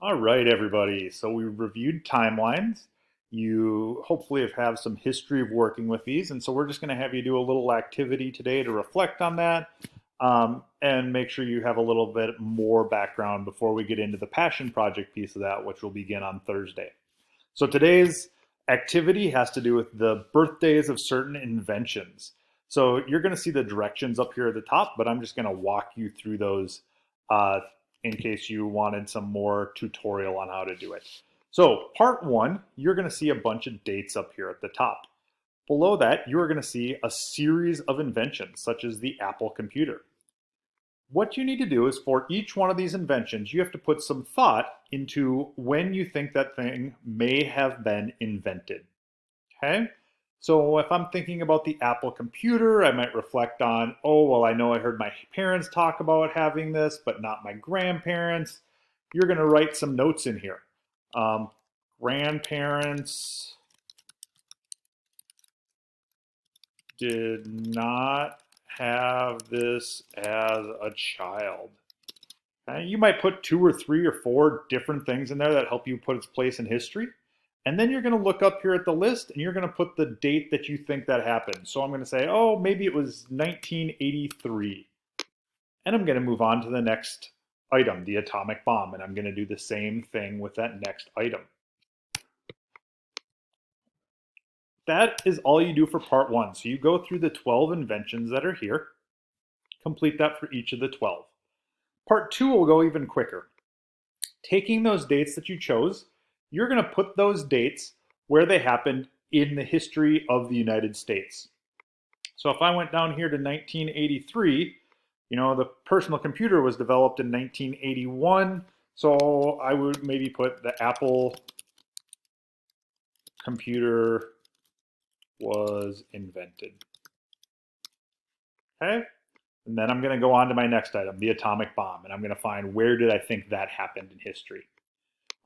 All right, everybody. So we reviewed timelines. You hopefully have some history of working with these. And so we're just going to have you do a little activity today to reflect on that and make sure you have a little bit more background before we get into the passion project piece of that, which will begin on Thursday. So today's activity has to do with the birthdays of certain inventions. So you're going to see the directions up here at the top, but I'm just going to walk you through those uh, in case you wanted some more tutorial on how to do it. So part one, you're going to see a bunch of dates up here at the top. Below that, you are going to see a series of inventions, such as the Apple computer. What you need to do is for each one of these inventions, you have to put some thought into when you think that thing may have been invented. Okay? So if I'm thinking about the Apple computer, I might reflect on, oh, well, I know I heard my parents talk about having this, but not my grandparents. You're going to write some notes in here. Grandparents did not have this as a child. Okay? You might put 2 or 3 or 4 different things in there that help you put its place in history. And then you're going to look up here at the list and you're going to put the date that you think that happened. So I'm going to say, oh, maybe it was 1983. And I'm going to move on to the next item, the atomic bomb. And I'm going to do the same thing with that next item. That is all you do for part one. So you go through the 12 inventions that are here, complete that for each of the 12. Part two will go even quicker. Taking those dates that you chose, you're going to put those dates where they happened in the history of the United States. So if I went down here to 1983, the personal computer was developed in 1981. So I would maybe put the Apple computer was invented. Okay? And then I'm going to go on to my next item, the atomic bomb, and I'm going to find where did I think that happened in history.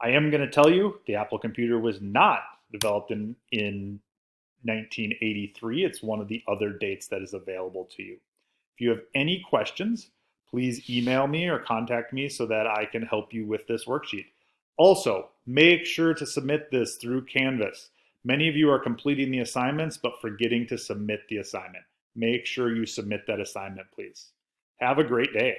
I am going to tell you the Apple computer was not developed in 1983. It's one of the other dates that is available to you. If you have any questions, please email me or contact me so that I can help you with this worksheet. Also, make sure to submit this through Canvas. Many of you are completing the assignments but forgetting to submit the assignment. Make sure you submit that assignment, please. Have a great day.